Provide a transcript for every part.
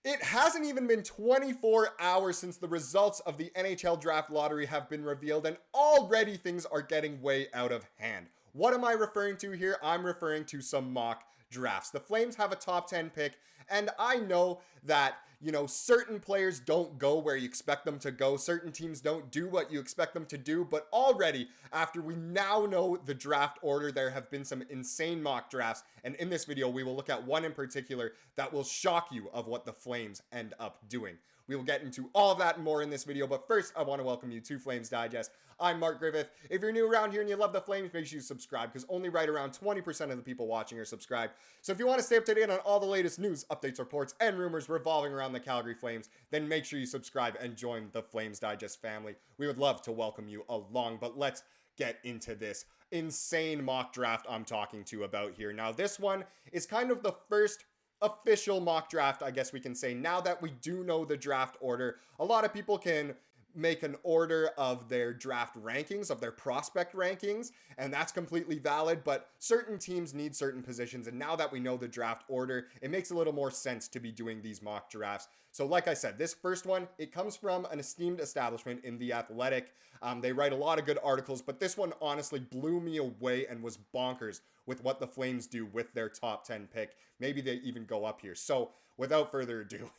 It hasn't even been 24 hours since the results of the NHL Draft Lottery have been revealed, and already things are getting way out of hand. What am I referring to here? I'm referring to some mock drafts. The Flames have a top 10 pick, and I know that, certain players don't go where you expect them to go. Certain teams don't do what you expect them to do, but already, after we now know the draft order, there have been some insane mock drafts, and in this video, we will look at one in particular that will shock you of what the Flames end up doing. We will get into all of that and more in this video, but first, I want to welcome you to Flames Digest. I'm Mark Griffith. If you're new around here and you love the Flames, make sure you subscribe, because only right around 20% of the people watching are subscribed. So if you want to stay up to date on all the latest news, updates, reports, and rumors revolving around the Calgary Flames, then make sure you subscribe and join the Flames Digest family. We would love to welcome you along, but let's get into this insane mock draft I'm talking to about here. Now, this one is kind of the first official mock draft, I guess we can say, now that we do know the draft order. A lot of people can make an order of their draft rankings, of their prospect rankings, and that's completely valid, but certain teams need certain positions, and now that we know the draft order, it makes a little more sense to be doing these mock drafts. So like I said, this first one, it comes from an esteemed establishment in The Athletic. They write a lot of good articles, but this one honestly blew me away and was bonkers with what the Flames do with their top 10 pick. Maybe they even go up here. So without further ado,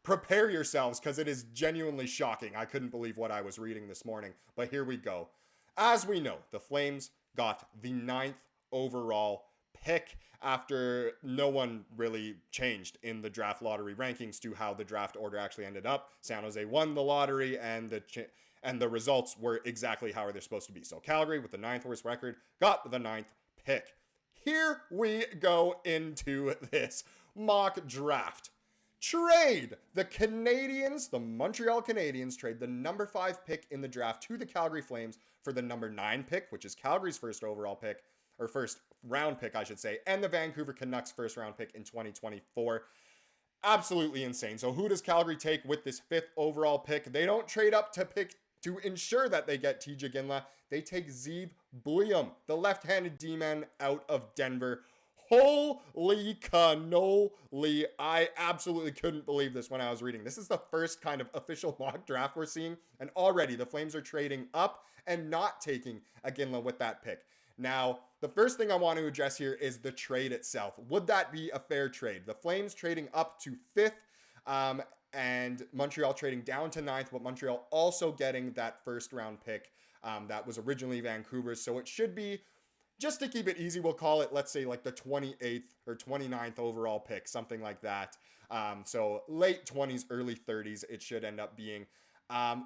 prepare yourselves, because it is genuinely shocking. I couldn't believe what I was reading this morning, but here we go. As we know, the Flames got the 9th overall pick after no one really changed in the draft lottery rankings to how the draft order actually ended up. San Jose won the lottery, and the results were exactly how they're supposed to be. So Calgary, with the 9th worst record, got the 9th pick. Here we go into this mock draft. Trade! The Canadiens, the Montreal Canadiens, trade the number 5 pick in the draft to the Calgary Flames for the number 9 pick, which is Calgary's first overall pick, or first round pick, I should say, and the Vancouver Canucks first round pick in 2024. Absolutely insane. So who does Calgary take with this 5th overall pick? They don't trade up to ensure that they get TJ Ginla. They take Zeev Buium, the left-handed D-man out of Denver. Holy cannoli. I absolutely couldn't believe this when I was reading. This is the first kind of official mock draft we're seeing, and already the Flames are trading up and not taking a Ginla with that pick. Now, the first thing I want to address here is the trade itself. Would that be a fair trade? The Flames trading up to 5th, and Montreal trading down to 9th, but Montreal also getting that first round pick that was originally Vancouver's. So it should be, just to keep it easy, we'll call it, let's say, like the 28th or 29th overall pick, something like that. So late 20s, early 30s, it should end up being.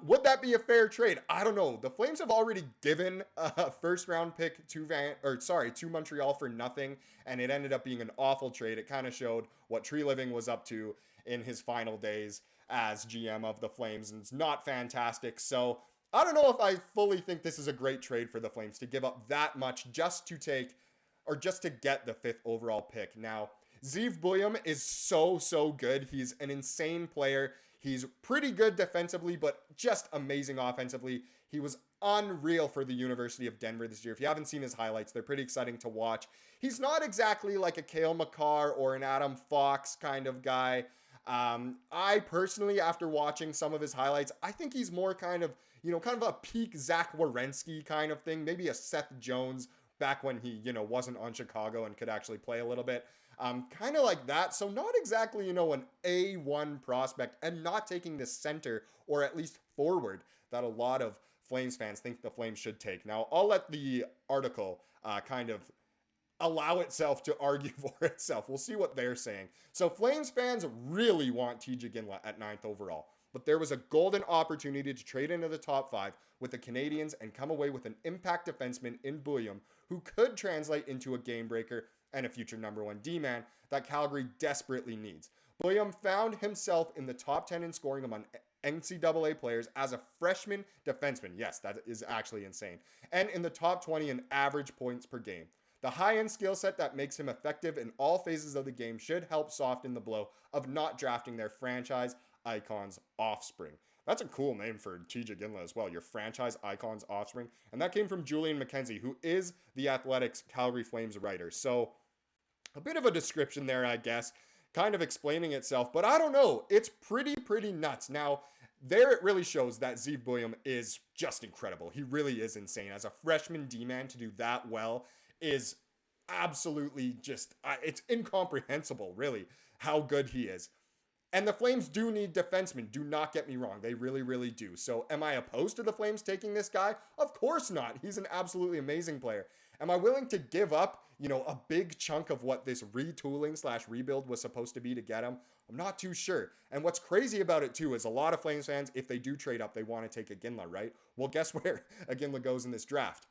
Would that be a fair trade? I don't know. The Flames have already given a first round pick to Montreal for nothing, and it ended up being an awful trade. It kind of showed what Tree Living was up to in his final days as GM of the Flames, and it's not fantastic. So I don't know if I fully think this is a great trade for the Flames to give up that much just to get the 5th overall pick. Now, Zeev Buium is so good. He's an insane player. He's pretty good defensively, but just amazing offensively. He was unreal for the University of Denver this year. If you haven't seen his highlights, they're pretty exciting to watch. He's not exactly like a Cale Makar or an Adam Fox kind of guy. I personally, after watching some of his highlights, I think he's more kind of a peak Zach Werenski kind of thing. Maybe a Seth Jones back when he, wasn't on Chicago and could actually play a little bit. Kind of like that. So not exactly, an A1 prospect, and not taking the center or at least forward that a lot of Flames fans think the Flames should take. Now, I'll let the article kind of allow itself to argue for itself. We'll see what they're saying. So Flames fans really want TJ Ginla at 9th overall. But there was a golden opportunity to trade into the top 5 with the Canadiens and come away with an impact defenseman in Buium who could translate into a game breaker and a future number 1 D-man that Calgary desperately needs. Buium found himself in the top 10 in scoring among NCAA players as a freshman defenseman. Yes, that is actually insane. And in the top 20 in average points per game. The high-end skill set that makes him effective in all phases of the game should help soften the blow of not drafting their franchise icon's offspring. That's a cool name for TJ Ginla as well, your franchise icon's offspring. And that came from Julian MacKenzie, who is the Athletic's Calgary Flames writer. So a bit of a description there, I guess. kind of explaining itself, but I don't know. It's pretty nuts. Now, there it really shows that Zeev Buium is just incredible. He really is insane. As a freshman D-man to do that well is absolutely just, it's incomprehensible, really, how good he is. And the Flames do need defensemen. Do not get me wrong. They really do. So am I opposed to the Flames taking this guy? Of course not. He's an absolutely amazing player. Am I willing to give up, a big chunk of what this retooling / rebuild was supposed to be to get him? I'm not too sure. And what's crazy about it too is a lot of Flames fans, if they do trade up, they want to take Iginla, right? Well, guess where Iginla goes in this draft?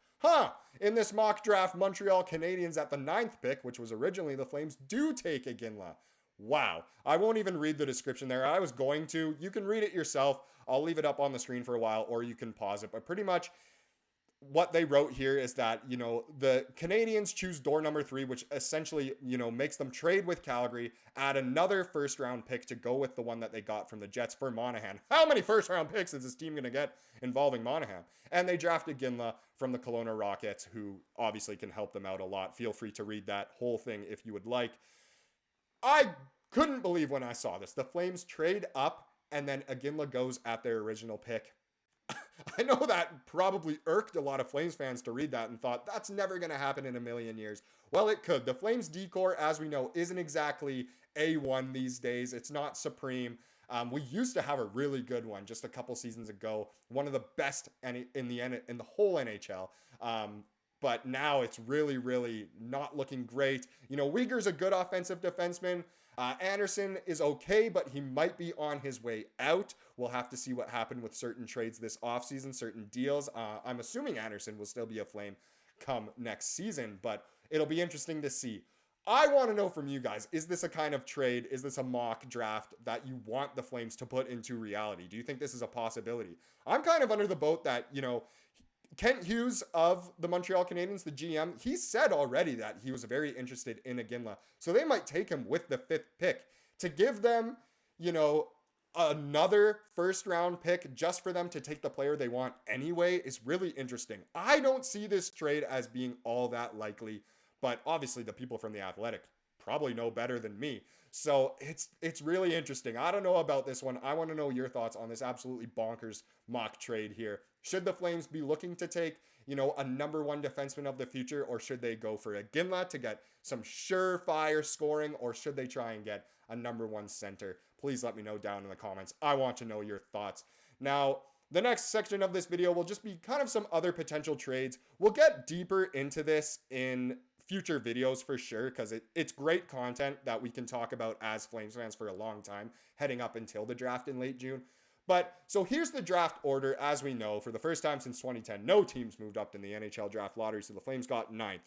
In this mock draft, Montreal Canadiens at the 9th pick, which was originally the Flames, do take Iginla. Wow. I won't even read the description there. I was going to. You can read it yourself. I'll leave it up on the screen for a while, or you can pause it. But pretty much what they wrote here is that, the Canadiens choose door number 3, which essentially, makes them trade with Calgary, add another first round pick to go with the one that they got from the Jets for Monahan. How many first round picks is this team going to get involving Monahan? And they drafted Iginla from the Kelowna Rockets, who obviously can help them out a lot. Feel free to read that whole thing if you would like. I couldn't believe when I saw this. The Flames trade up and then Iginla goes at their original pick. I know that probably irked a lot of Flames fans to read that and thought that's never going to happen in a million years. Well, it could. The Flames decor, as we know, isn't exactly A1 these days. It's not supreme. We used to have a really good one just a couple seasons ago. One of the best in the whole NHL. But now it's really not looking great. Weegar's a good offensive defenseman. Andersson is okay, but he might be on his way out. We'll have to see what happened with certain trades this offseason, certain deals. I'm assuming Andersson will still be a Flame come next season, but it'll be interesting to see. I want to know from you guys, is this a kind of trade? Is this a mock draft that you want the Flames to put into reality? Do you think this is a possibility? I'm kind of under the boat that, Kent Hughes of the Montreal Canadiens, the GM, he said already that he was very interested in Iginla. So they might take him with the 5th pick. To give them, another first round pick just for them to take the player they want anyway is really interesting. I don't see this trade as being all that likely, but obviously the people from The Athletic probably know better than me. So it's really interesting. I don't know about this one. I want to know your thoughts on this absolutely bonkers mock trade here. Should the Flames be looking to take, a number 1 defenseman of the future, or should they go for Iginla to get some surefire scoring, or should they try and get a number 1 center? Please let me know down in the comments. I want to know your thoughts. Now, the next section of this video will just be kind of some other potential trades. We'll get deeper into this in future videos for sure, because it's great content that we can talk about as Flames fans for a long time, heading up until the draft in late June. But so here's the draft order. As we know, for the first time since 2010, no teams moved up in the NHL Draft Lottery, so the Flames got 9th.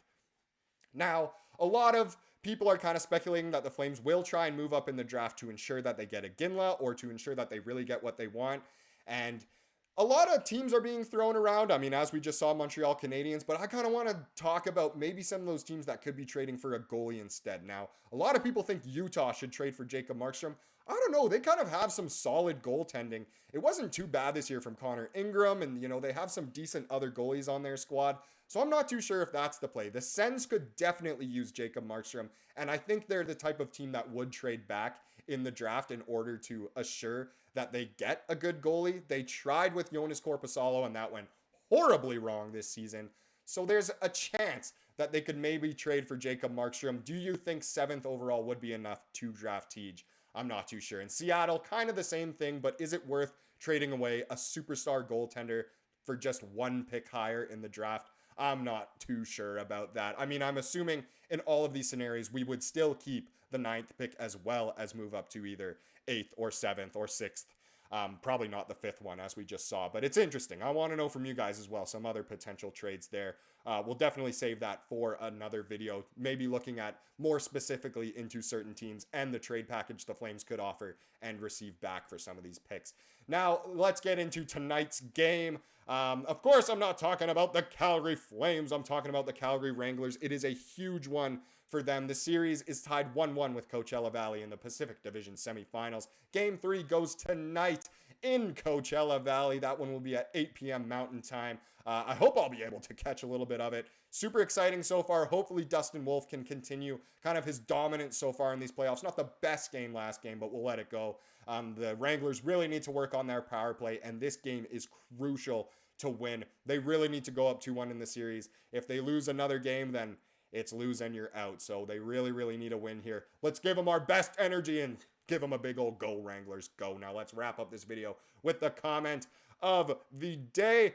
Now, a lot of people are kind of speculating that the Flames will try and move up in the draft to ensure that they get Iginla, or to ensure that they really get what they want. And a lot of teams are being thrown around. I mean, as we just saw, Montreal Canadiens, but I kind of want to talk about maybe some of those teams that could be trading for a goalie instead. Now, a lot of people think Utah should trade for Jacob Markstrom. I don't know. They kind of have some solid goaltending. It wasn't too bad this year from Connor Ingram, and, they have some decent other goalies on their squad. So I'm not too sure if that's the play. The Sens could definitely use Jacob Markstrom, and I think they're the type of team that would trade back in the draft in order to assure that they get a good goalie. They tried with Jonas Korpisalo, and that went horribly wrong this season. So there's a chance that they could maybe trade for Jacob Markstrom. Do you think 7th overall would be enough to draft Tej? I'm not too sure. In Seattle, kind of the same thing, but is it worth trading away a superstar goaltender for just 1 pick higher in the draft? I'm not too sure about that. I mean, I'm assuming in all of these scenarios, we would still keep the 9th pick as well as move up to either 8th or 7th or 6th. Probably not the 5th one, as we just saw, but it's interesting. I want to know from you guys as well, some other potential trades there. We'll definitely save that for another video, maybe looking at more specifically into certain teams and the trade package the Flames could offer and receive back for some of these picks. Now, let's get into tonight's game. Of course, I'm not talking about the Calgary Flames. I'm talking about the Calgary Wranglers. It is a huge one for them. The series is tied 1-1 with Coachella Valley in the Pacific Division semifinals. Game 3 goes tonight in Coachella Valley. That one will be at 8 p.m. Mountain Time. I hope I'll be able to catch a little bit of it. Super exciting so far. Hopefully Dustin Wolf can continue kind of his dominance so far in these playoffs. Not the best game last game, but we'll let it go. The Wranglers really need to work on their power play, and this game is crucial to win. They really need to go up 2-1 in the series. If they lose another game, then it's lose and you're out. So they really, really need a win here. Let's give them our best energy and give them a big old go, Wranglers, go. Now let's wrap up this video with the comment of the day.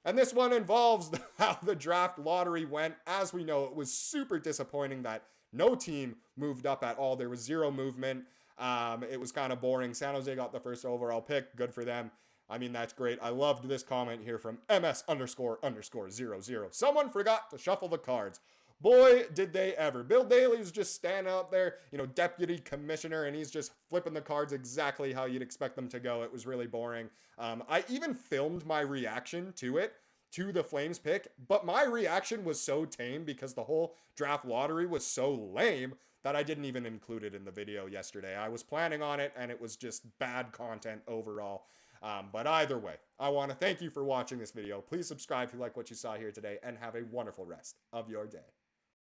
And this one involves how the draft lottery went. As we know, it was super disappointing that no team moved up at all. There was zero movement. It was kind of boring. San Jose got the first overall pick. Good for them. I mean, that's great. I loved this comment here from MS__00. Someone forgot to shuffle the cards. Boy, did they ever. Bill Daly's just standing out there, deputy commissioner, and he's just flipping the cards exactly how you'd expect them to go. It was really boring. I even filmed my reaction to it, to the Flames pick, but my reaction was so tame because the whole draft lottery was so lame that I didn't even include it in the video yesterday. I was planning on it, and it was just bad content overall. But either way, I want to thank you for watching this video. Please subscribe if you like what you saw here today, and have a wonderful rest of your day.